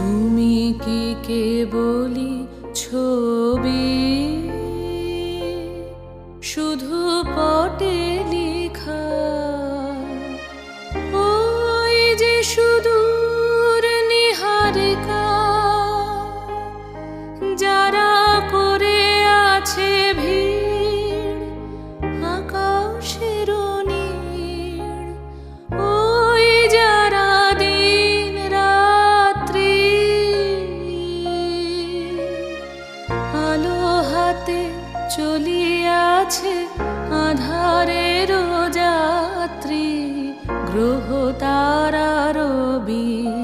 তুমি কি কেবলি ছবি, শুধু পটে লেখা? ওই যে সুদূর নিহারিকা, যারা করে আছে ভিড় আকাশের নীড়, ওই যারা দিন রাত্রি আলো হাতে চলিয়াছে আধারের যাত্রী, গ্রহ তারার বীর।